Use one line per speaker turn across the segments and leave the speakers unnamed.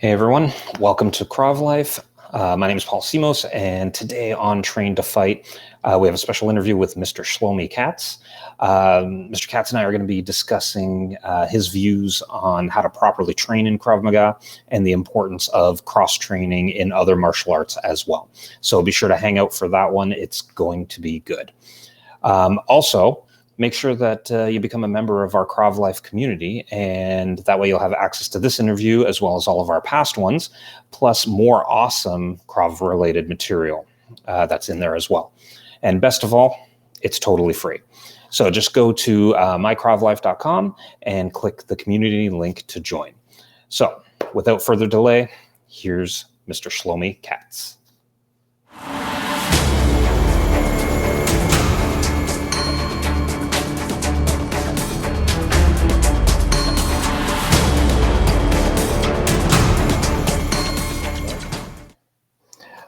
Hey everyone, welcome to Krav Life. My name is Paul Simos, and today on Train to Fight, we have a special interview with Mr. Shlomi Katz. Mr. Katz and I are going to be discussing his views on how to properly train in Krav Maga and the importance of cross-training in other martial arts as well. So be sure to hang out for that one. It's going to be good. Also, make sure that you become a member of our Krav Life community, and that way you'll have access to this interview as well as all of our past ones, plus more awesome Krav-related material that's in there as well. And best of all, it's totally free. So just go to mykravlife.com and click the community link to join. So without further delay, here's Mr. Shlomi Katz.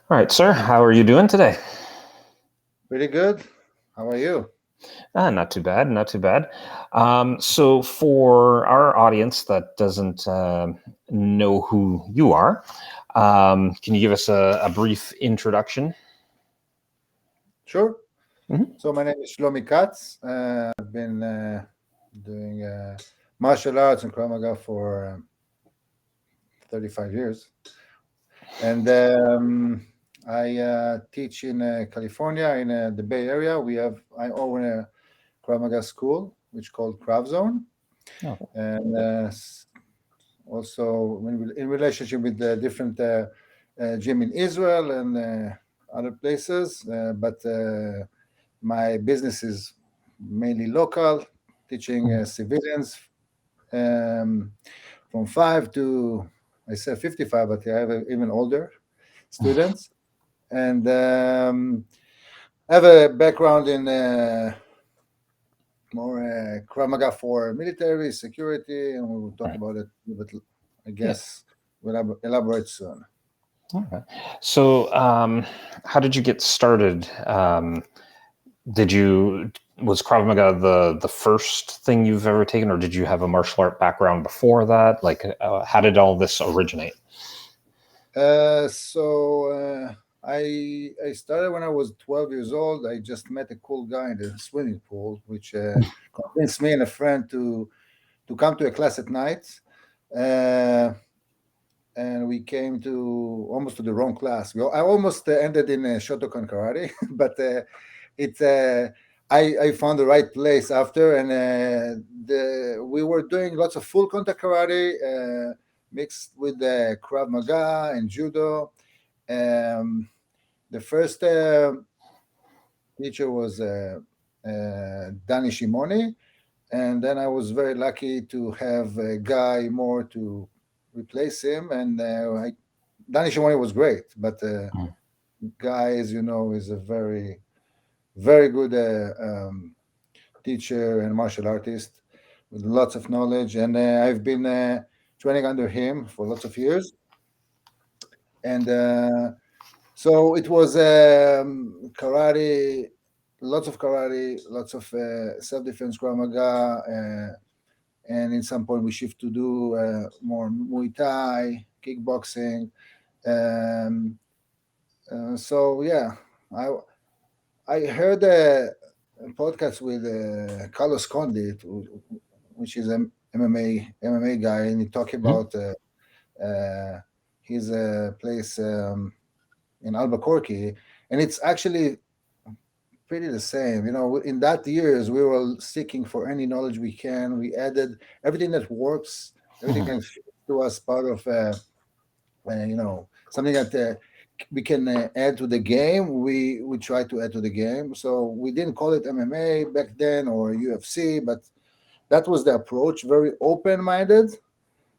All right, sir, how are you doing today?
Pretty good. How are you?
Not too bad, not too bad. So for our audience that doesn't know who you are, can you give us a brief introduction?
Sure.
Mhm.
So my name is Shlomi Katz. I've been doing martial arts and Krav Maga for 35 years. And I teach in California, in the Bay Area. I own a Krav Maga school, which is called KravZone.
Oh,
And also in relationship with the different gym in Israel and other places. But my business is mainly local, teaching civilians from 5 to, I said 55, but I have even older students. And I have a background in more Krav Maga for military security, and we will talk
right.
about it a little bit, I
Yeah.
guess, we'll elaborate soon.
All right. So, how did you get started? Was Krav Maga the first thing you've ever taken, or did you have a martial art background before that? Like, how did all this originate?
I started when I was 12 years old. I just met a cool guy in the swimming pool, which convinced me and a friend to come to a class at night. Uh, and we came to almost to the wrong class. I almost ended in Shotokan karate, but it I found the right place after, and we were doing lots of full contact karate mixed with Krav Maga and judo. The first teacher was Danny Shimoni, and then I was very lucky to have a guy more to replace him. And Danny Shimoni was great, but guy, as you know, is a very, very good teacher and martial artist with lots of knowledge. And I've been training under him for lots of years. And so it was karate, lots of self-defense Krav Maga, and in some point we shift to do more Muay Thai, kickboxing. Um, so yeah, I I heard a podcast with Carlos Condit, which is an MMA guy, and he talked
Mhm.
about his place in Albuquerque, and it's actually pretty the same. In that years, we were seeking for any knowledge we can. We added everything that works, everything
Mhm.
can fit to us part of, something that we can add to the game. We try to add to the game. So we didn't call it MMA back then or UFC, but that was the approach. Very open-minded,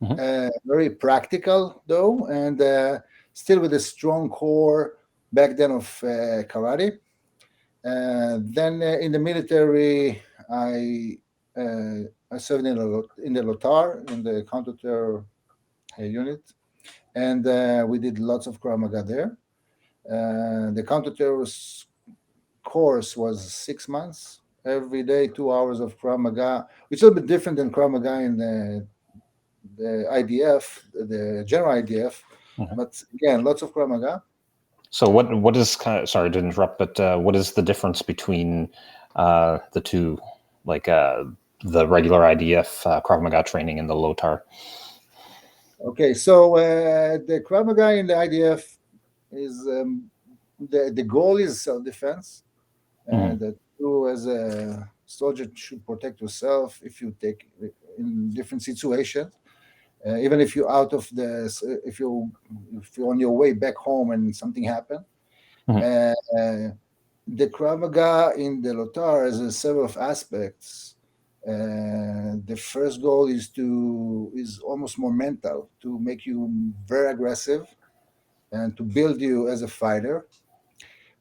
Mhm.
very practical though, and still with a strong core back then of karate. Then in the military, I served in the LOTAR, in the counter-terror unit, and we did lots of Krav Maga there. The counter-terrorist course was 6 months, every day 2 hours of Krav Maga, which is a little bit different than Krav Maga in the IDF, the general IDF, but again, lots of Krav Maga.
So what is sorry to interrupt, but what is the difference between the two, like the regular IDF Krav Maga training and the LOTAR?
Okay, so the Krav Maga in the IDF is the goal is self-defense, that you as a soldier should protect yourself if you take in different situations. Even if you're out of the, if you're on your way back home and something happened, the Krav Maga in the LOTAR has several aspects. The first goal is almost more mental, to make you very aggressive and to build you as a fighter,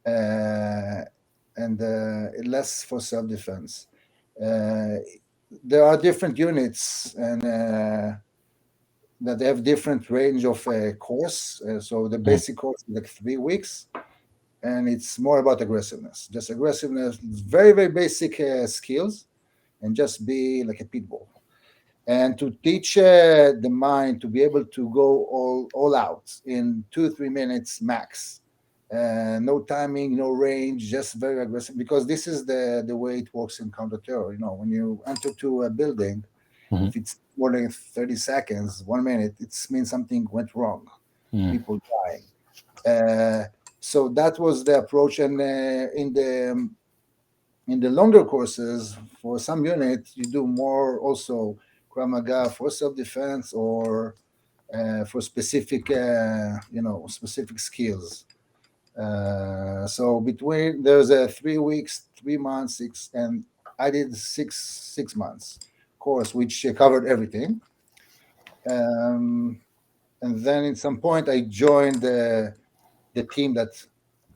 and less for self-defense. There are different units and that they have different range of course. So the basic course is like 3 weeks, and it's more about aggressiveness. Just aggressiveness, very, very basic skills, and just be like a pit bull. And to teach the mind to be able to go all out in 2-3 minutes max. No timing, no range, just very aggressive, because this is the way it works in counter-terror. When you enter to a building, if it's more than 30 seconds, 1 minute, it means something went wrong, people dying. So that was the approach. And in the longer courses, for some units, you do more also Krav Maga for self-defense, or for specific, specific skills. So there's a 3 weeks, 3 months, and I did six months course, which covered everything. And then at some point, I joined the team that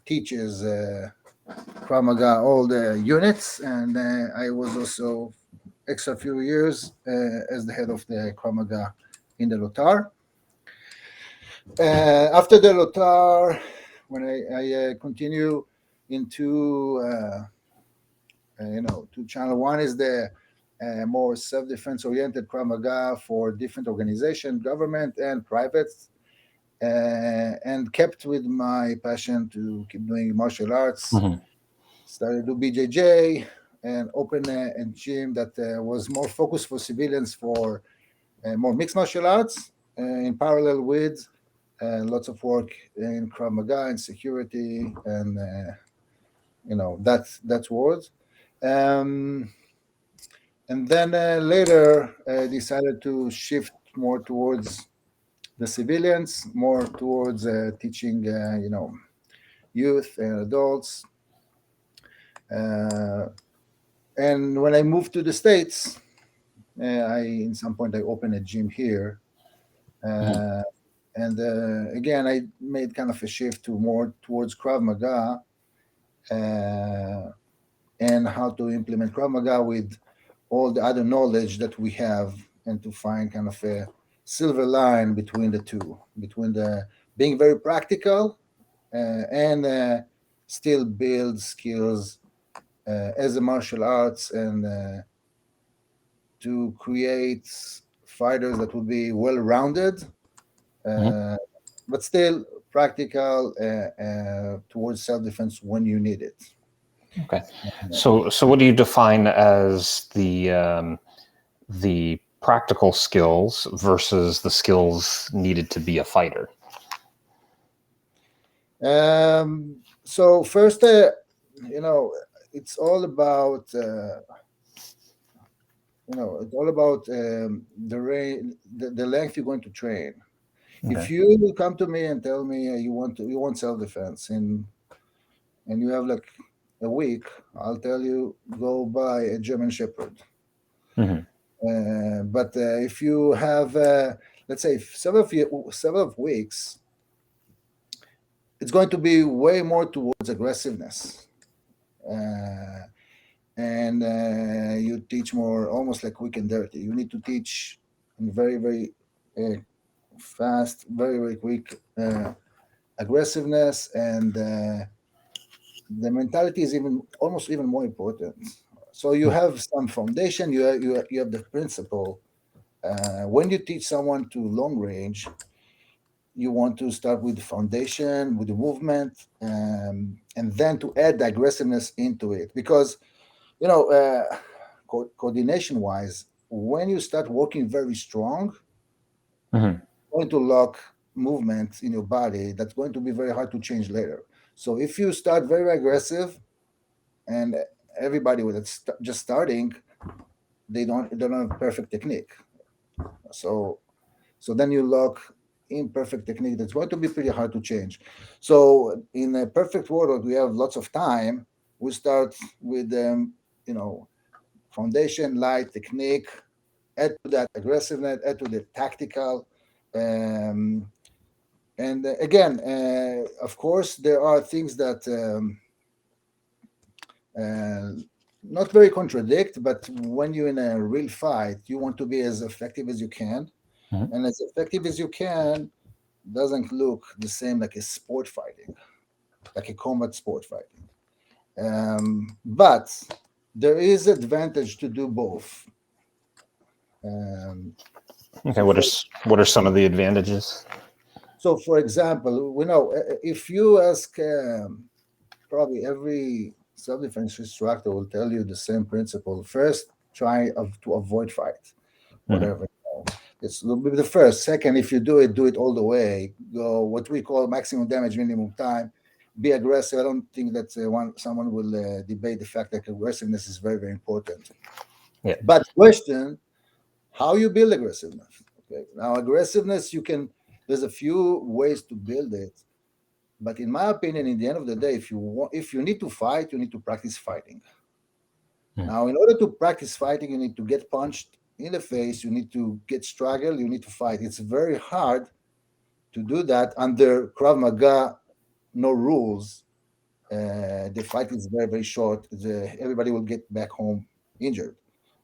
teaches Krav Maga all the units, and I was also extra few years as the head of the Krav Maga in the LOTAR. After the LOTAR, when I continue into two channel. One is the more self-defense oriented Krav Maga for different organizations, government and private, and kept with my passion to keep doing martial arts. Started to do BJJ and open a gym that was more focused for civilians, for more mixed martial arts, in parallel with lots of work in Krav Maga and security, and that's words. And then later decided to shift more towards the civilians, more towards teaching, youth and adults. And when I moved to the States, in some point I opened a gym here. And again, I made kind of a shift to more towards Krav Maga, and how to implement Krav Maga with all the other knowledge that we have, and to find kind of a silver line between the two, between the being very practical and still build skills as a martial arts, and to create fighters that would be well-rounded, but still practical towards self-defense when you need it.
Okay, so what do you define as the practical skills versus the skills needed to be a fighter?
So first, it's all about the length you're going to train. Okay. If you come to me and tell me you want self-defense, and you have like a week, I'll tell you, go buy a German Shepherd. But if you have, let's say, several weeks, it's going to be way more towards aggressiveness. And you teach more almost like quick and dirty. You need to teach in very, very fast, very, very quick aggressiveness, and the mentality is almost even more important. So you have some foundation, you have the principle, When you teach someone to long range, you want to start with the foundation, with the movement, and then to add the aggressiveness into it. Because, you know, coordination wise, when you start working very strong,
Hmm.
going to lock movements in your body that's going to be very hard to change later. So if you start very aggressive and everybody with it just starting, they don't have perfect technique. So then you lock imperfect technique that's going to be pretty hard to change. So in a perfect world, we have lots of time. We start with you know foundation, light technique, add to that aggressiveness, add to the tactical. Um, and again, of course, there are things that uh, not very contradict, but when you're in a real fight, you want to be as effective as you can.
Hmm.
And as effective as you can doesn't look the same like a sport fighting, like a combat sport fighting. But there is advantage to do both. Um,
Okay,
so for
what are some of the advantages?
for example, we know if you ask probably every self-defense instructor will tell you the same principle. First, try to avoid fight,
Hmm.
whatever. It's will be the first. Second, if you do it all the way. Go what we call maximum damage, minimum time. Be aggressive. I don't think that someone will debate the fact that aggressiveness is very, very important.
Yeah.
But question, how you build aggressiveness? Okay, now aggressiveness you can. There's a few ways to build it, but in my opinion, in the end of the day, if you need to fight, you need to practice fighting.
Hmm.
Now, in order to practice fighting, you need to get punched in the face. You need to get struggle. You need to fight. It's very hard to do that under Krav Maga, no rules. The fight is very, very short. Everybody will get back home injured.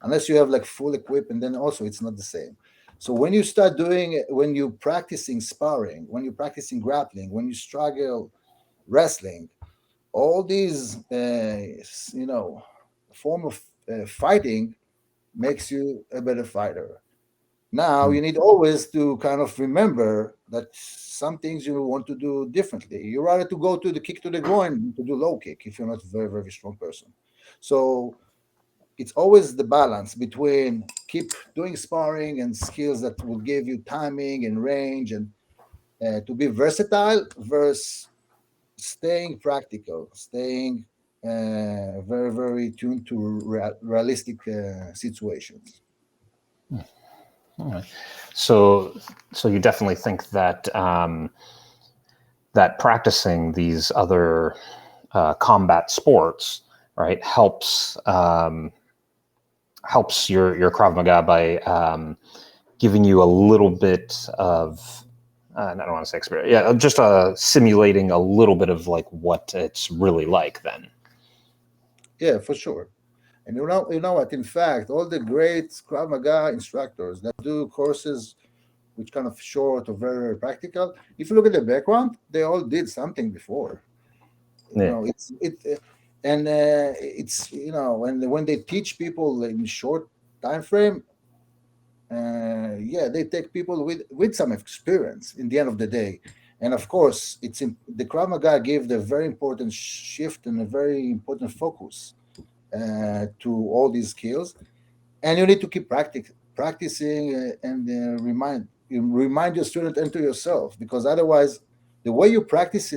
Unless you have like full equipment, then also it's not the same. So when you practicing sparring, when you're practicing grappling, when you struggle wrestling, all these, form of fighting makes you a better fighter. Now
Hmm.
you need always to kind of remember that some things you want to do differently. You rather to go to the kick to the groin than to do low kick if you're not a very, very strong person. So it's always the balance between keep doing sparring and skills that will give you timing and range and to be versatile versus staying practical, staying very, very tuned to realistic situations.
All right. So, so you definitely think that that practicing these other combat sports, right, helps your Krav Maga by giving you a little bit of I don't want to say experience, yeah, just simulating a little bit of like what it's really like. Then,
Yeah, for sure. And you know what? In fact, all the great Krav Maga instructors that do courses which kind of short or very, very practical, if you look at the background, they all did something before. You
yeah.
know, and it's when they teach people in short time frame, yeah, they take people with some experience in the end of the day. And of course, the Krav Maga gave the very important shift and a very important focus to all these skills, and you need to keep practicing and remind your student and to yourself, because otherwise the way you practice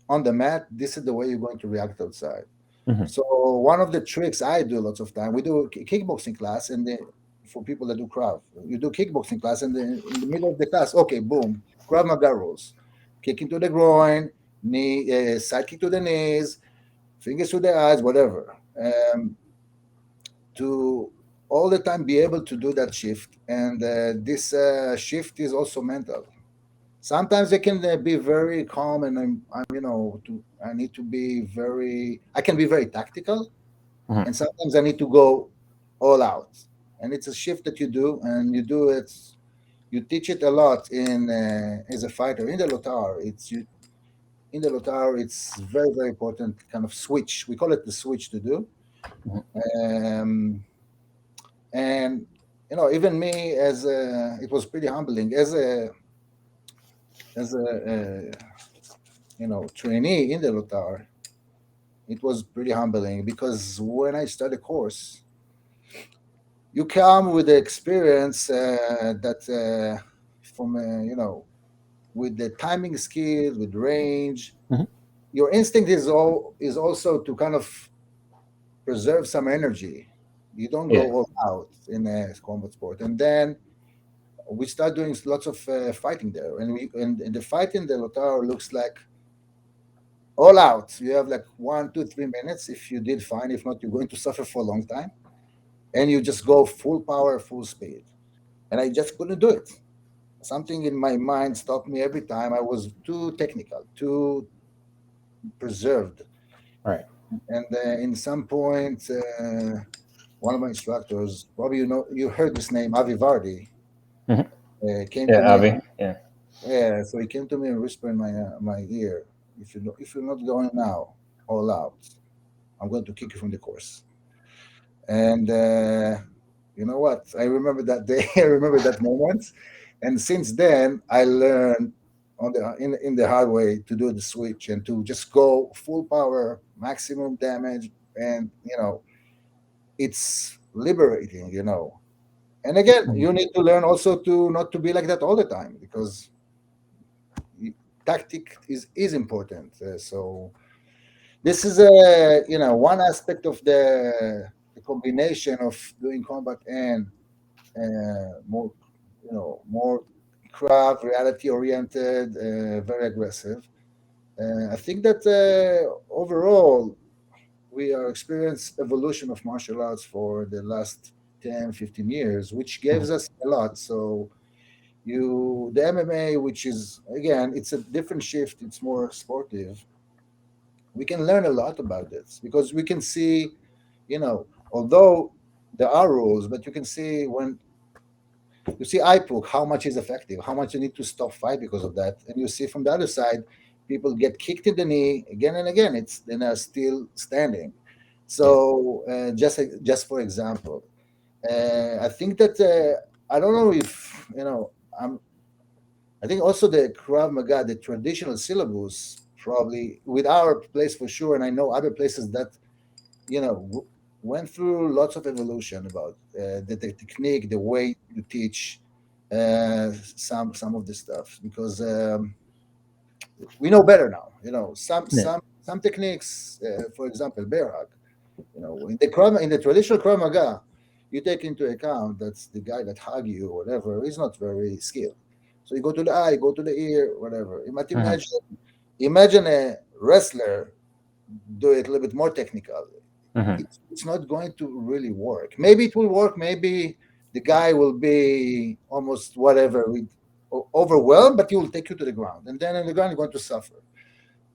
on the mat, this is the way you're going to react outside.
Hmm.
So one of the tricks I do lots of time, we do a kickboxing class, and for people that do Krav, you do kickboxing class, and then in the middle of the class, okay, boom, Krav Maga rules, kick into the groin, knee, side kick to the knees, fingers to the eyes, whatever. To all the time be able to do that shift, and this shift is also mental. Sometimes I can be very calm, and I need to be I can be very tactical,
Hmm.
and sometimes I need to go all out. And it's a shift that you do, and you do it. You teach it a lot in as a fighter in the LOTAR. In the LOTAR. It's very, very important kind of switch. We call it the switch to do. Um, and even me it was pretty humbling as a trainee in the LOTAR. It was pretty humbling because when I started the course, you come with the experience that from with the timing skills, with range.
Mhm.
Your instinct is also to kind of preserve some energy. You don't go
Yeah.
all out in a combat sport, and then we start doing lots of fighting there, and the fight in the Lotar looks like all out. You have like 1, 2, 3 minutes. If you did fine, if not, you're going to suffer for a long time, and you just go full power, full speed. And I just couldn't do it. Something in my mind stopped me every time. I was too technical, too preserved,
Right.
and in some point, one of my instructors, probably you heard this name, Avi Vardi,
Mhm.
came to
Yeah,
me.
Avi. Yeah.
Yeah, so he came to me and whispered in my ear, if you're not going now, all out, I'm going to kick you from the course. And you know what? I remember that day. I remember that moment. And since then, I learned in the hard way to do the switch and to just go full power, maximum damage, and it's liberating. And again,
Mhm.
you need to learn also to not to be like that all the time because tactic is important. So this is a one aspect of the combination of doing combat and more craft reality oriented, very aggressive. I think that overall we are experienced evolution of martial arts for the last 10, 15 years, which
Mhm.
gives us a lot. So the MMA, which is again, it's a different shift. It's more sportive. We can learn a lot about this because we can see, although there are rules, but you can see when you see IPOC, how much is effective, how much you need to stop fight because of that. And you see from the other side, people get kicked in the knee again and again. It's then are still standing.
Yeah.
So just for example, I think that I don't know if I think also the Krav Maga, the traditional syllabus, probably with our place for sure, and I know other places that went through lots of evolution about the technique, the way you teach some of the stuff because we know better now.
Yeah.
Some techniques, for example, bear hug. In the traditional Krav Maga, you take into account that's the guy that hug you or whatever is not very skilled. So you go to the eye, go to the ear, whatever. You might
Mhm.
imagine a wrestler do it a little bit more technical.
Mhm.
It's not going to really work. Maybe it will work. Maybe the guy will be almost whatever overwhelmed, but he will take you to the ground, and then in the ground you're going to suffer.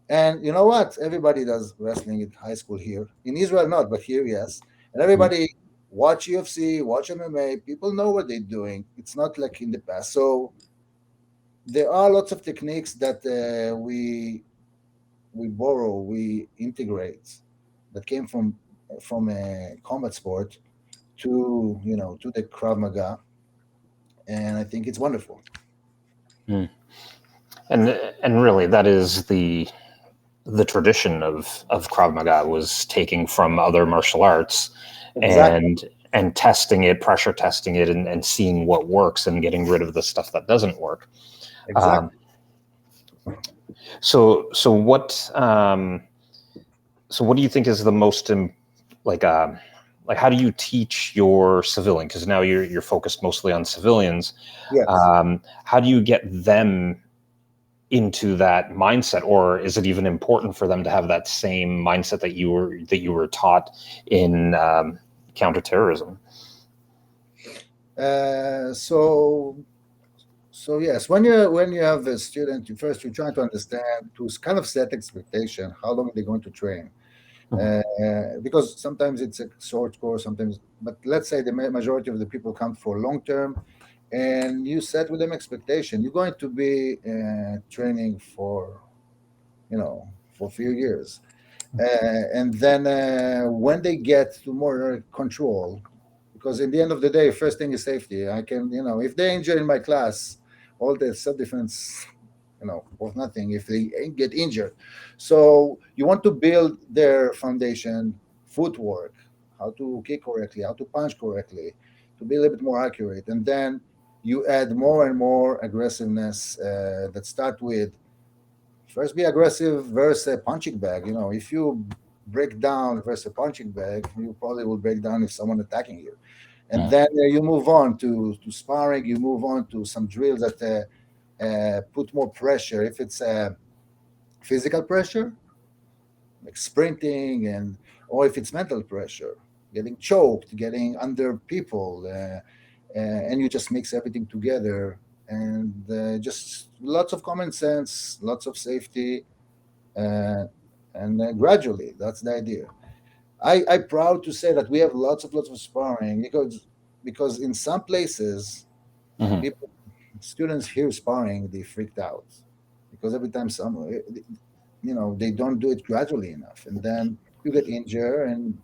And you know what? Everybody does wrestling in high school here. In Israel, not, but here, yes. And
Mhm.
everybody watch UFC, watch MMA. People know what they're doing. It's not like in the past. So there are lots of techniques that we borrow, we integrate that came from a combat sport to the Krav Maga, and I think it's wonderful.
Mm. And and really, that is the tradition of Krav Maga was taking from other martial arts
Exactly,
and testing it, pressure testing it, and seeing what works and getting rid of the stuff that doesn't work. Um,
exactly.
so what do you think is the most like like how do you teach your civilian? Because now you're focused mostly on civilians.
Yes.
How do you get them into that mindset, or is it even important for them to have that same mindset that you were taught in counterterrorism?
So yes, when you have a student, you're trying to understand to kind of set expectation how long they're going to train,
Mhm.
because sometimes it's a short course, sometimes. But let's say the majority of the people come for long term, and you set with them expectation. You're going to be training for a few years, and then when they get to more control, because in the end of the day, first thing is safety. I can, if they injure in my class, all the self-defense, worth nothing if they get injured. So you want to build their foundation, footwork, how to kick correctly, how to punch correctly, to be a little bit more accurate, and then you add more and more aggressiveness that start with first be aggressive versus a punching bag. If you break down versus a punching bag, you probably will break down if someone attacking you. And then you move on to sparring, you move on to some drills that put more pressure. If it's physical pressure, like sprinting, or if it's mental pressure, getting choked, getting under people, and you just mix everything together, and just lots of common sense, lots of safety, uh, and gradually, that's the idea. I'm proud to say that we have lots of sparring because in some places
Hmm.
people students hear sparring, they freaked out because every time they don't do it gradually enough, and then you get injured, and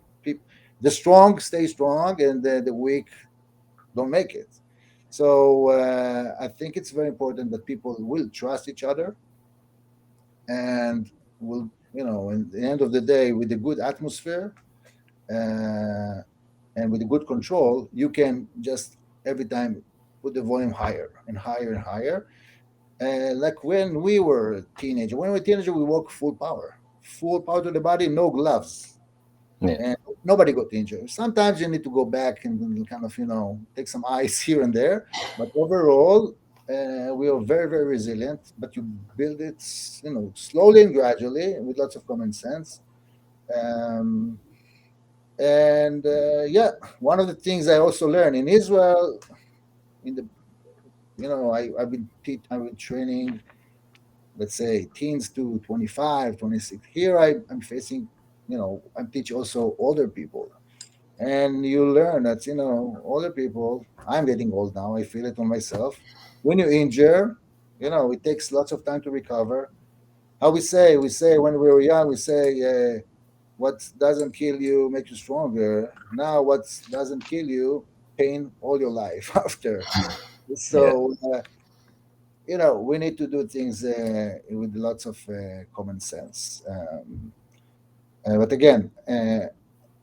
the strong stay strong, and the weak don't make it. So I think it's very important that people will trust each other, and will, in the end of the day, with a good atmosphere, uh, and with a good control, you can just every time put the volume higher and higher and higher. Like when we were teenager, we work full power to the body, no gloves,
Yeah.
and nobody got injured. Sometimes you need to go back and kind of take some ice here and there, but overall, we are very very resilient. But you build it, slowly and gradually with lots of common sense. Um, and yeah, one of the things I also learned in Israel, in the I've been training, let's say, teens to 25, 26. Here I'm facing, I'm teaching also older people. And you learn that, older people, I'm getting old now, I feel it on myself. When you injure, it takes lots of time to recover. How we say when we were young, we say, what doesn't kill you makes you stronger. Now, what doesn't kill you, pain all your life after.
Yeah.
So, we need to do things with lots of common sense. But again,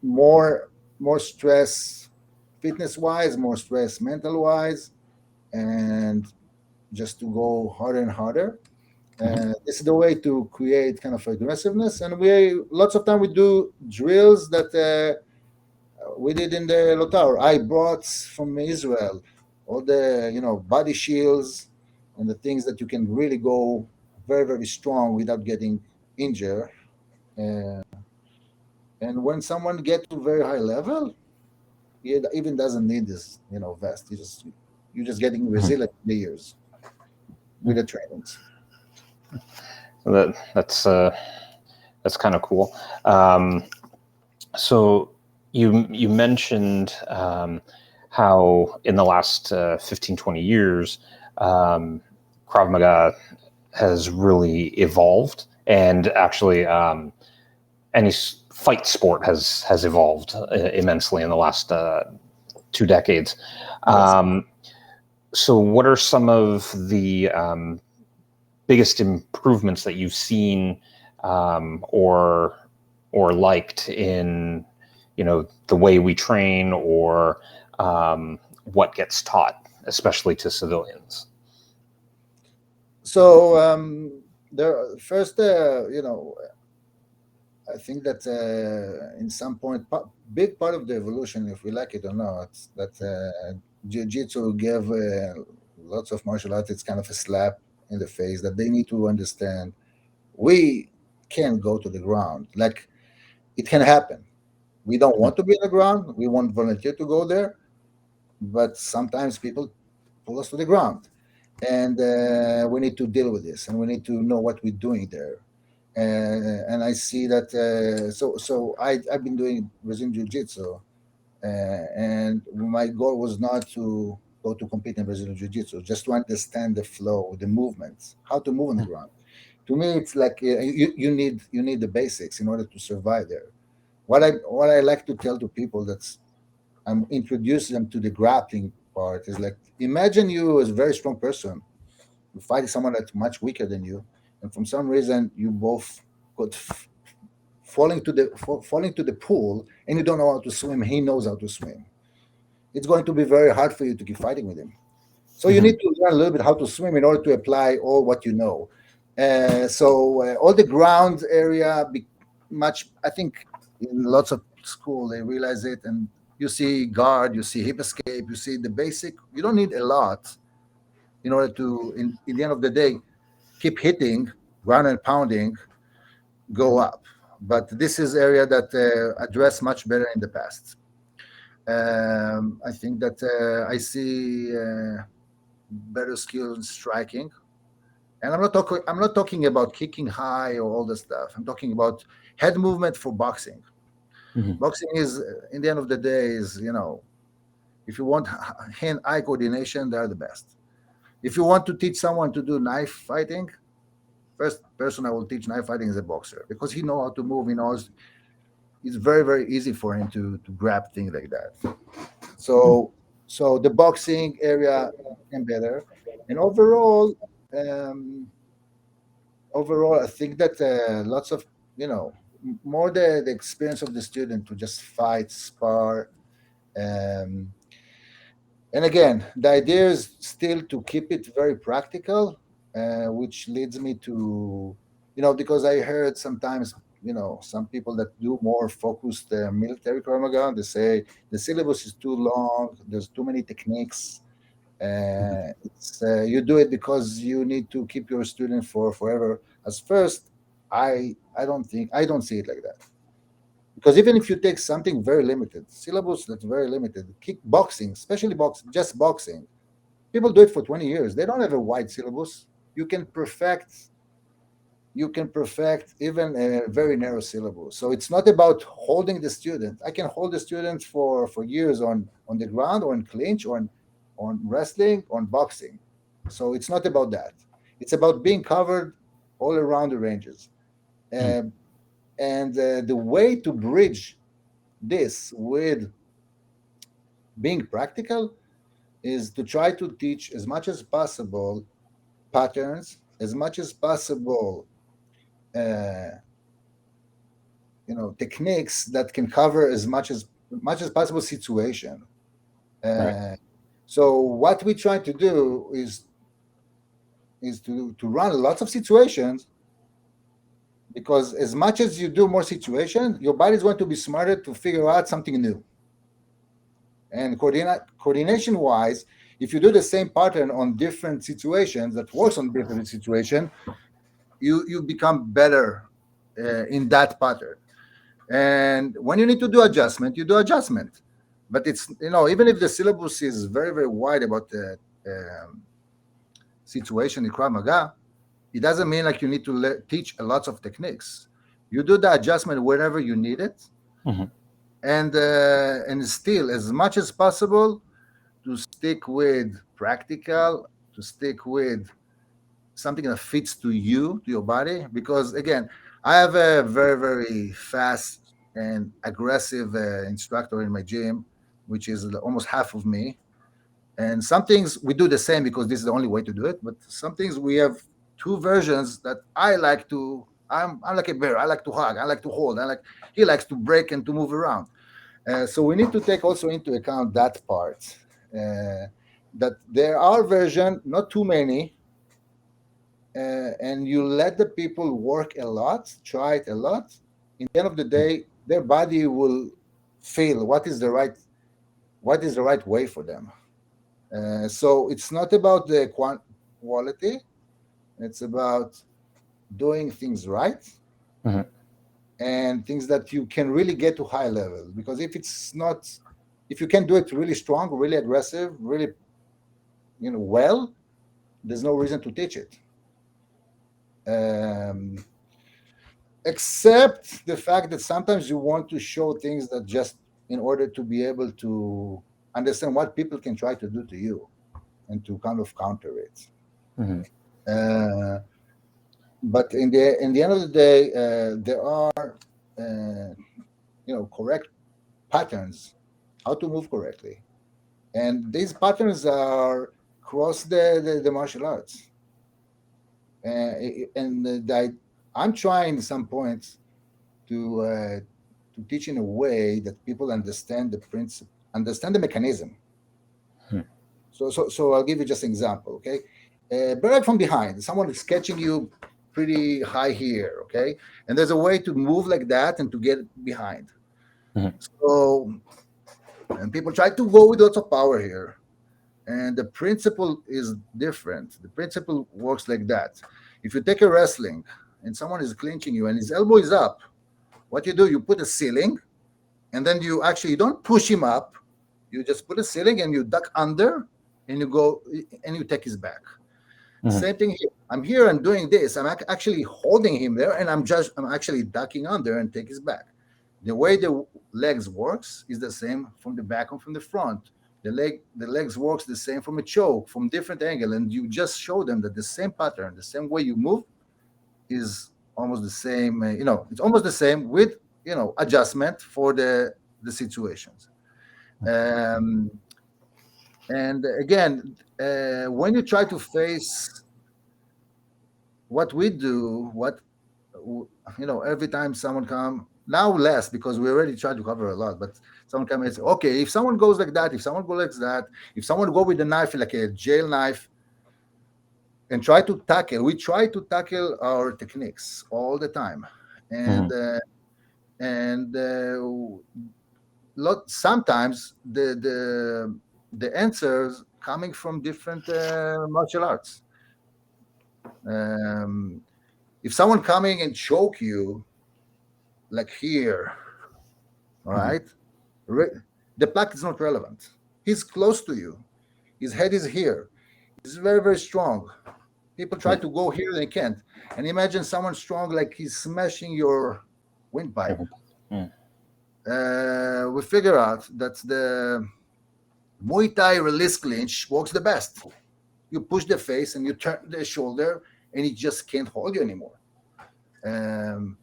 more more stress, fitness wise, more stress mental wise, and just to go harder and harder.
Hmm.
This is the way to create kind of aggressiveness. And we lots of time we do drills that we did in the LOTAR. I brought from Israel all the body shields and the things that you can really go very very strong without getting injured. Uh, and when someone get to very high level, he even doesn't need this vest. You're just getting resilient in the years with the trainings.
So that's kind of cool. Um, so you mentioned how in the last 15, 20 years, um, Krav Maga has really evolved, and actually any fight sport has evolved immensely in the last 2 decades.
Yes.
Um, so, what are some of the biggest improvements that you've seen or liked in the way we train or what gets taught, especially to civilians?
So there first, I think that in some point, big part of the evolution, if we like it or not, that jiu-jitsu gave lots of martial arts. It's kind of a slap in the face that they need to understand. We can't go to the ground. Like, it can happen. We don't want to be on the ground. We want volunteer to go there, but sometimes people pull us to the ground, and we need to deal with this, and we need to know what we're doing there. And I see that. I've been doing Brazilian Jiu-Jitsu, and my goal was not to go to compete in Brazilian Jiu-Jitsu, just to understand the flow, the movements, how to move on the ground. To me, it's like you need the basics in order to survive there. What I like to tell to people, that's I'm introducing them to the grappling part. Is like, imagine you as a very strong person, you fighting someone that's much weaker than you, and from some reason you both got falling to the pool, and you don't know how to swim. He knows how to swim. It's going to be very hard for you to keep fighting with him. So you
Mhm.
need to learn a little bit how to swim in order to apply all what you know. All the ground area, much I think in lots of school they realize it, and you see guard, you see hip escape, you see the basic. You don't need a lot in order to, in the end of the day, keep hitting, ground and pounding, go up. But this is area that addressed much better in the past. I think that I see better skills in striking. And I'm not talking about kicking high or all the stuff. I'm talking about head movement for boxing.
Mhm.
Boxing is, in the end of the day, is, if you want hand-eye coordination, they're the best. If you want to teach someone to do knife fighting, first person I will teach knife fighting is a boxer, because he knows how to move. He knows it's very very easy for him to grab things like that.
Mhm.
So the boxing area became better, and um, overall, I think that lots of, more the experience of the student to just fight, spar, um, and again, the idea is still to keep it very practical, which leads me to, because I heard sometimes, some people that do more focused military Krav Maga, they say the syllabus is too long, there's too many techniques.
Mhm.
You do it because you need to keep your student for forever. As first, I don't see it like that. Because even if you take something very limited, syllabus that's very limited, kickboxing, especially just boxing, people do it for 20 years. They don't have a wide syllabus. You can perfect even a very narrow syllabus. So it's not about holding the student. I can hold the student for years on the ground, or on clinch, or on wrestling, on boxing. So it's not about that. It's about being covered all around the ranges.
Mhm.
Um, and the way to bridge this with being practical is to try to teach as much as possible patterns, as much as possible, uh, techniques that can cover as much as possible situation.
Right.
Uh, so what we try to do is to run lots of situations, because as much as you do more situations, your body is going to be smarter to figure out something new. And coordination wise, if you do the same pattern on different situations that works on different situation, you become better in that pattern. And when you need to do adjustment, you do adjustment. But it's, even if the syllabus is very very wide about the situation in Krav Maga, it doesn't mean like you need to teach a lots of techniques. You do the adjustment wherever you need it,
Mhm.
and still as much as possible to stick with practical, to stick with something that fits to you, to your body. Because again, I have a very very fast and aggressive instructor in my gym, which is almost half of me. And some things we do the same because this is the only way to do it, but some things we have two versions that I like to. I'm like a bear. I like to hug, I like to hold, he likes to break and to move around. So we need to take also into account that part, uh, that there are versions, not too many, and you let the people work a lot, try it a lot. In the end of the day, their body will feel what is the right way for them. So it's not about the quality; it's about doing things right,
Mhm.
and things that you can really get to high level. Because if you can do it really strong, really aggressive, really, well, there's no reason to teach it. Um, Except the fact that sometimes you want to show things that just in order to be able to understand what people can try to do to you, and to kind of counter it.
Mhm.
Uh, but in the end of the day, there are correct patterns how to move correctly. And these patterns are across the martial arts. I'm trying at some points to teach in a way that people understand the principle, understand the mechanism.
Hmm.
So I'll give you just an example, okay? Right from behind, someone is catching you pretty high here, okay? And there's a way to move like that and to get behind.
Mhm.
So, and people try to go with lots of power here. And the principle is different. The principle works like that. If you take a wrestling and someone is clinching you and his elbow is up, what you do, you put a ceiling, and then you don't push him up. You just put a ceiling and you duck under, and you go and you take his back.
Mhm.
Same thing here. I'm here and doing this. I'm actually holding him there, and I'm actually ducking under and take his back. The way the legs works is the same from the back and from the front. The legs works the same from a choke, from different angle, and you just show them that the same pattern, the same way you move, is almost the same. It's almost the same with adjustment for the situations. Um, and again, when you try to face what we do, every time someone come, now less because we already tried to cover a lot, but someone come and say, okay, if someone goes like that, if someone goes like that, if someone go with a knife like a jail knife and we try to tackle our techniques all the time, and
Mhm.
and sometimes the answers coming from different martial arts. Um, if someone coming and choke you like here, all
Mhm.
right, re- the plaque is not relevant. He's close to you. His head is here. He's very very strong. People try
Yeah.
to go here, they can't. And imagine someone strong like he's smashing your windpipe.
Mhm.
We figure out that the Muay Thai release clinch works the best. You push the face and you turn the shoulder, and he just can't hold you anymore. Um,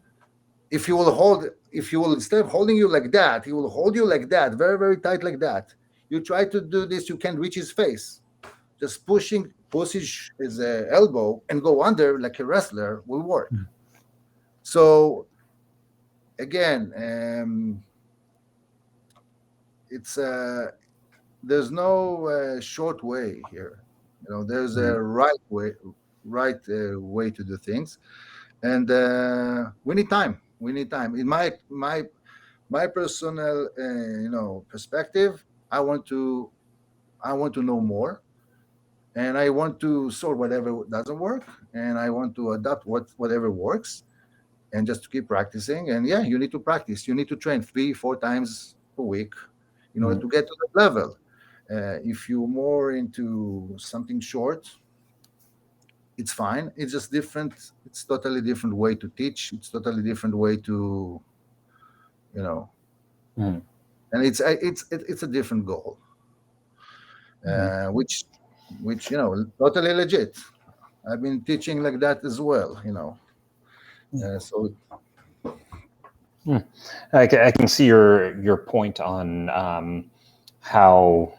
if you will instead of holding you like that, he will hold you like that, very very tight like that. You try to do this, you can't reach his face. Just push his elbow and go under like a wrestler will work.
Mhm.
So again, it's there's no short way here. There's
Mhm.
a right way to do things, and we need time. We need time. In my personal perspective, I want to know more, and I want to sort whatever doesn't work, and I want to adapt whatever works, and just to keep practicing. And yeah, you need to practice. You need to train 3-4 times a week in order
Mhm.
to get to that level. If you're more into something short, it's fine. It's just different. It's totally different way to teach. It's totally different way to you know,
Mhm.
and it's a different goal,
Mhm.
which totally legit. I've been teaching like that as well. So
Hmm. I can see your point on how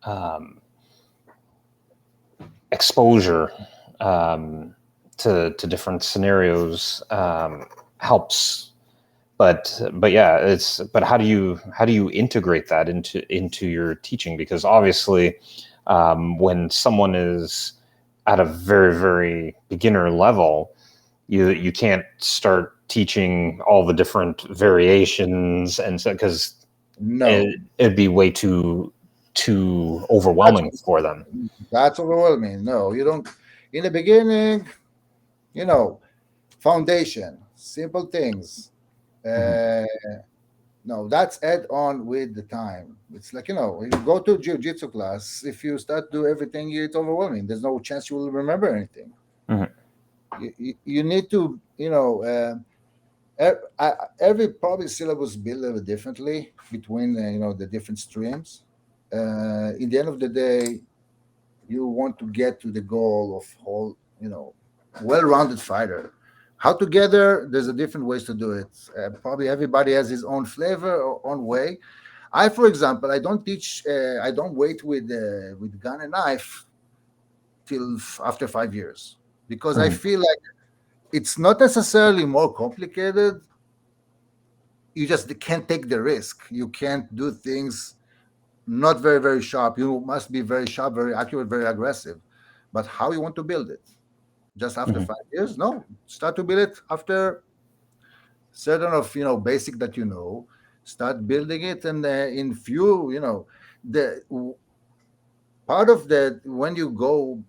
um, exposure um, to different scenarios helps, but yeah, but how do you integrate that into your teaching? Because obviously, when someone is at a very very beginner level, you can't start teaching all the different variations, and so because
no,
it'd be way too
that's
overwhelming for them.
that's overwhelming. No, you don't. In the beginning, you know, foundation, simple things.
Mhm.
Uh, no, that's add on with the time. It's like when you go to jiu-jitsu class. If you start do everything, it's overwhelming. There's no chance you will remember anything.
Mhm.
You need to every probably syllabus built a little differently between the different streams. In the end of the day, you want to get to the goal of whole well-rounded fighter. How together? There's a different ways to do it. Probably everybody has his own flavor or own way. For example, I don't teach. I don't wait with gun and knife till after 5 years, because I
Mhm.
feel like it's not necessarily more complicated. You just can't take the risk. You can't do things not very sharp. You must be very sharp, very accurate, very aggressive. But how you want to build it? Just after
Mhm.
5 years? No. Start to build it after certain of basic that start building it, and in few the part of that when you go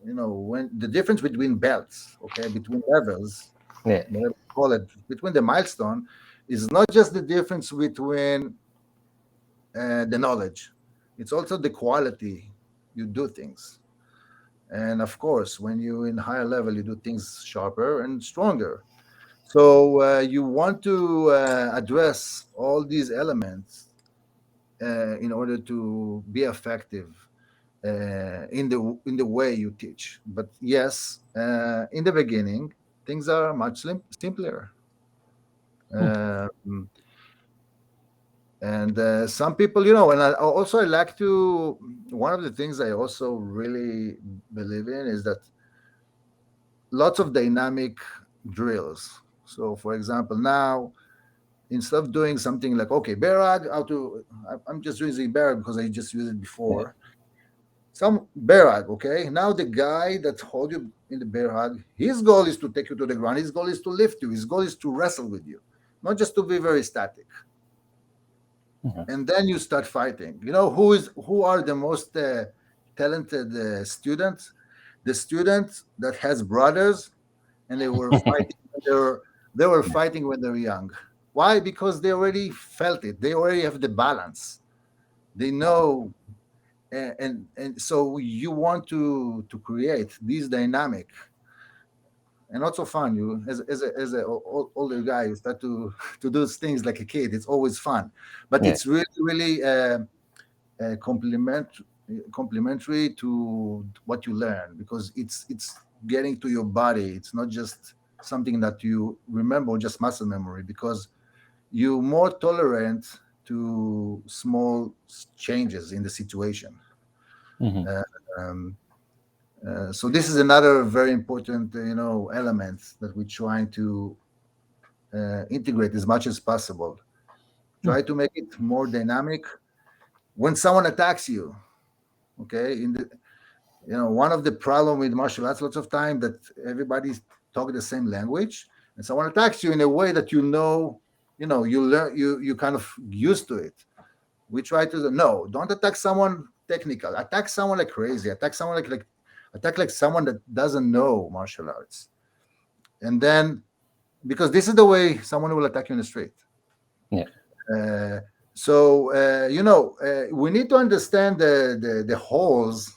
when the difference between belts, okay, between levels,
Yeah.
whatever you call it, between the milestone, is not just the difference between the knowledge, it's also the quality you do things. And of course, when you in higher level, you do things sharper and stronger. So you want to address all these elements in order to be effective in the way you teach. But yes, in the beginning, things are much simpler. Um, and some people, and I like to. One of the things I also really believe in is that lots of dynamic drills. So, for example, now instead of doing something like, okay, Berag, I'm just using Berag because I just used it
Yeah.
before. Some Berag, okay? Now the guy that hold you in the Berag, his goal is to take you to the ground. His goal is to lift you. His goal is to wrestle with you, not just to be very static.
Mhm.
And then you start fighting. Who are the most talented students? The students that has brothers and they were fighting. They were fighting when they were young. Why? Because they already felt it. They already have the balance. They know, and so you want to create this dynamic, and not so fun. You as a older guy, you start to to do things like a kid. It's always fun, but
Yeah.
it's really complement complementary to what you learn, because it's getting to your body. It's not just something that you remember, just muscle memory, because you're more tolerant to small changes in the situation.
Mhm.
Uh, um, so this is another very important, element that we're trying to integrate as much as possible.
Yeah.
Try to make it more dynamic. When someone attacks you, okay, one of the problem with martial arts lots of time that everybody's talking the same language, and someone attacks you in a way that you learn, you kind of used to it. We try to no, don't attack someone technical. Attack someone like crazy. Attack someone attack like someone that doesn't know martial arts. And then, because this is the way someone will attack you in the street.
Yeah.
Uh, so we need to understand the holes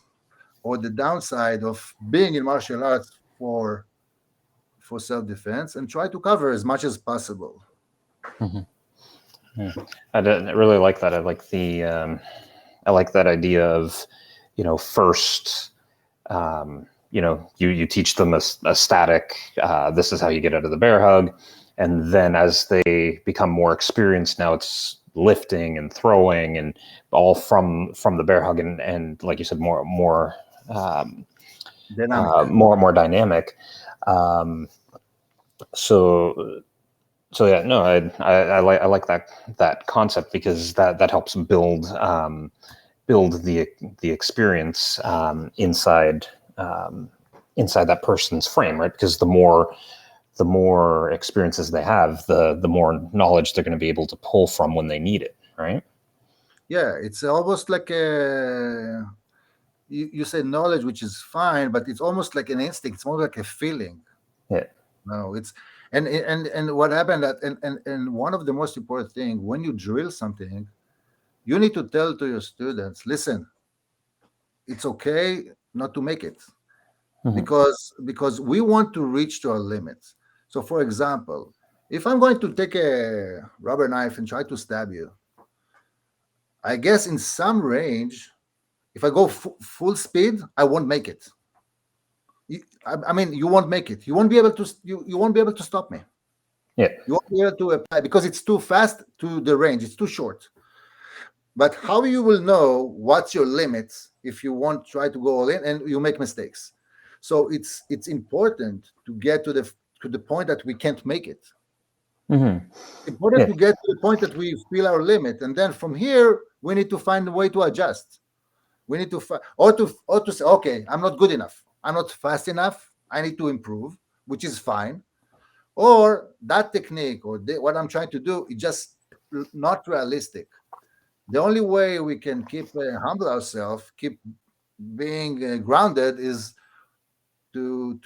or the downside of being in martial arts for self-defense, and try to cover as much as possible.
Mhm. Yeah. I really like that. I like that idea of, first, you teach them a static. This is how you get out of the bear hug, and then as they become more experienced, now it's lifting and throwing and all from the bear hug, and like you said, um,
Dynamic.
more dynamic. Um, so yeah, no, I like that concept, because that helps build the experience um, inside that person's frame, right? Because the more experiences they have, the more knowledge they're going to be able to pull from when they need it, right?
Yeah, it's almost like you say knowledge, which is fine, but it's almost like an instinct. It's more like a feeling.
Yeah.
No, it's and what happened that and one of the most important thing when you drill something, you need to tell to your students, listen, it's okay not to make it,
Hmm.
because we want to reach to our limits. So, for example, if I'm going to take a rubber knife and try to stab you, I guess in some range, if I go full speed, I won't make it. I mean, you won't make it. You won't be able to. You won't be able to stop me.
Yeah.
You won't be able to apply because it's too fast to the range. It's too short. But how you will know what's your limits if you want to try to go all in and you make mistakes? So it's important to get to the point that we can't make it.
Mm-hmm.
Important
Yeah.
to get to the point that we feel our limit, and then from here we need to find a way to adjust. We need to or to say, okay, I'm not good enough. I'm not fast enough. I need to improve, which is fine. Or that technique or what I'm trying to do is just not realistic. The only way we can keep humble ourselves, keep being grounded, is to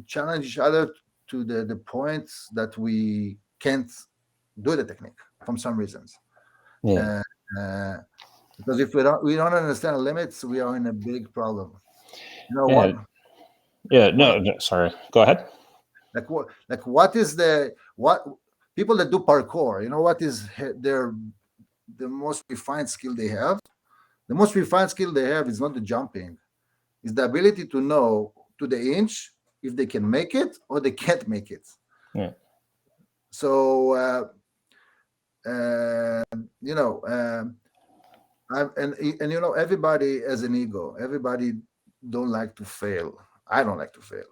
challenge each other to the points that we can't do the technique from some reasons.
Yeah.
Uh, uh, because if we don't understand the limits, we are in a big problem. You know
Yeah.
what?
Yeah.
What
No, sorry. Go ahead.
what is what people that do parkour? You know what is the most refined skill they have? The most refined skill they have is not the jumping; it's the ability to know to the inch if they can make it or they can't make it.
Yeah.
So uh, you know, and everybody has an ego. Everybody don't like to fail. I don't like to fail.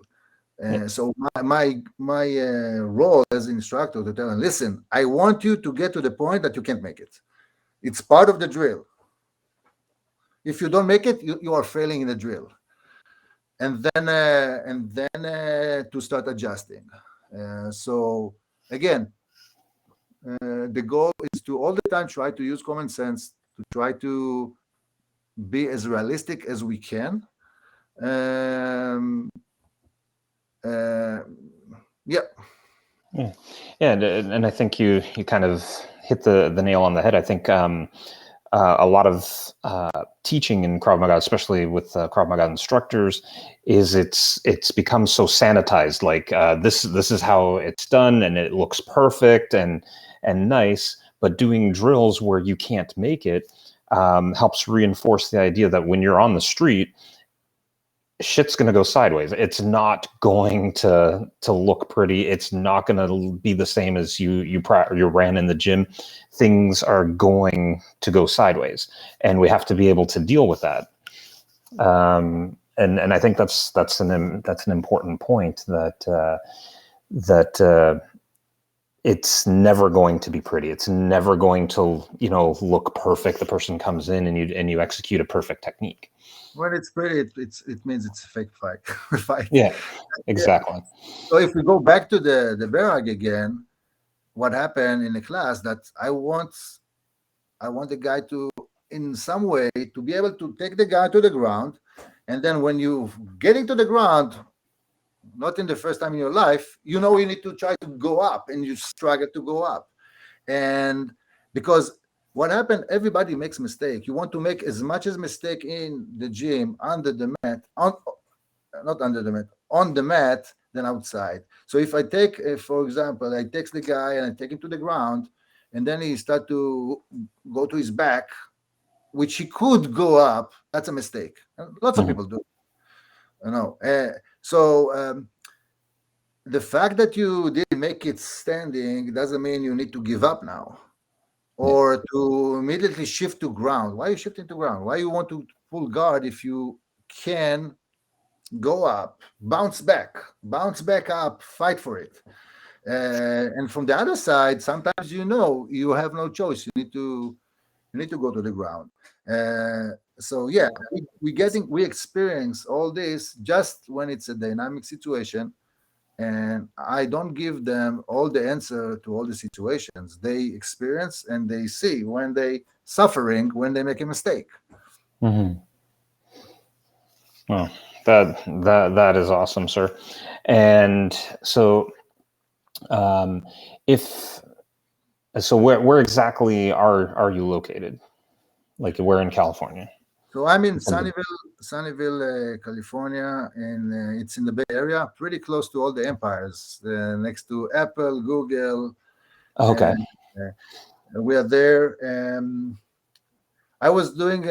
Yeah.
So my role as an instructor to tell them, listen, I want you to get to the point that you can't make it. It's part of the drill. If you don't make it, you are failing in the drill. And then to start adjusting. So again, the goal is to all the time try to use common sense to try to be as realistic as we can. Um, uh, yeah.
Yeah. Yeah. And I think you kind of hit the nail on the head. I think a lot of teaching in Krav Maga, especially with Krav Maga instructors, is it's become so sanitized. Like this is how it's done, and it looks perfect and nice. But doing drills where you can't make it helps reinforce the idea that when you're on the street, shit's going to go sideways. It's not going to look pretty. It's not going to be the same as you ran in the gym. Things are going to go sideways, and we have to be able to deal with that. And I think that's an important point that it's never going to be pretty. It's never going to look perfect. The person comes in and you execute a perfect technique.
When it's pretty, it means it's a fake fight. Fight.
Yeah,
Yeah.
exactly.
So if we go back to the barrage again, what happened in the class that I want the guy to, in some way, to be able to take the guy to the ground, and then when you getting to the ground, not in the first time in your life, you need to try to go up, and you struggle to go up, and because what happened, everybody makes mistake. You want to make as much as mistake in the gym under the mat, not under the mat, on the mat than outside. So if I take, for example, I take the guy and I take him to the ground, and then he start to go to his back, which he could go up, that's a mistake. And lots of people do. So the fact that you didn't make it standing doesn't mean you need to give up now or to immediately shift to ground. Why are you shifting to ground? Why you want to pull guard if you can go up, bounce back up, fight for it? And from the other side, sometimes you have no choice. You need to go to the ground. So yeah, we experience all this just when it's a dynamic situation, and I don't give them all the answer to all the situations. They experience and they see when they suffering when they make a mistake.
Mm-hmm. Well, that is awesome, sir. And so, um, if so, where exactly are you located? Like, where in California?
So I'm in Sunnyvale, California, and it's in the Bay Area, pretty close to all the empires, next to Apple, Google,
Okay.
and we are there. I was doing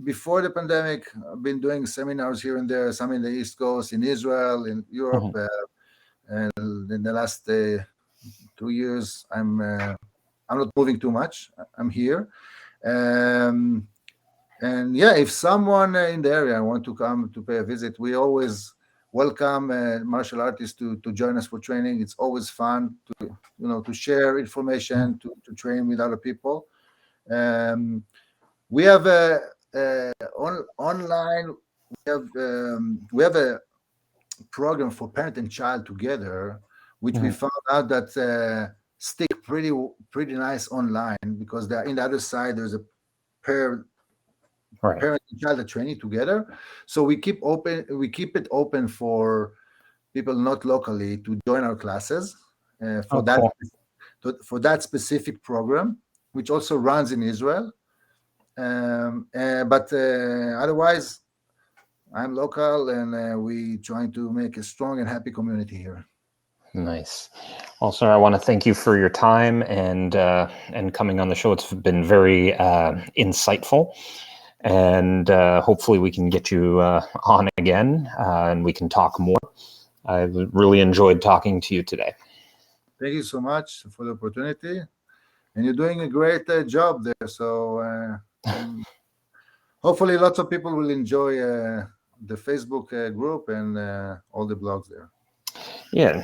before the pandemic. I've been doing seminars here and there, some in the East Coast, in Israel, in Europe,
Mm-hmm.
and in the last 2 years. I'm not moving too much. I'm here. And yeah, if someone in the area want to come to pay a visit, we always welcome martial artists to join us for training. It's always fun to share information, to train with other people. We have online. We have a program for parent and child together, which we found out that stick pretty nice online, because they're in the other side. There's a parent and child training together. So we keep it open for people not locally to join our classes for that specific program, which also runs in Israel. But otherwise, I'm local, and we trying to make a strong and happy community here.
Nice. Well, sir, I want to thank you for your time and coming on the show. It's been very insightful, and hopefully we can get you on again and we can talk more. I really enjoyed talking to you today.
Thank you so much for the opportunity, and you're doing a great job there. So hopefully lots of people will enjoy the Facebook group and all the blogs there.
Yeah,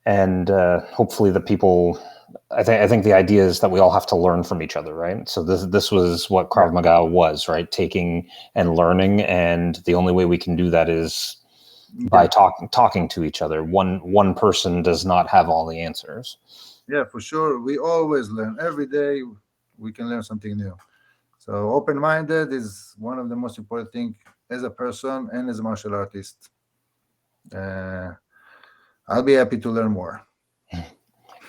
and hopefully the people. I think the idea is that we all have to learn from each other, right? So this was what Krav Maga was, right? Taking and learning, and the only way we can do that is by talking to each other. One person does not have all the answers.
Yeah, for sure. We always learn. Every day we can learn something new. So open-minded is one of the most important things as a person and as a martial artist. I'll be happy to learn more.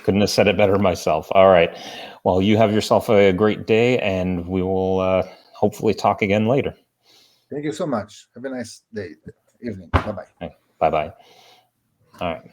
Couldn't have said it better myself. All right. Well, you have yourself a great day, and we will hopefully talk again later.
Thank you so much. Have a nice day, evening. Bye-bye.
Bye-bye. All right.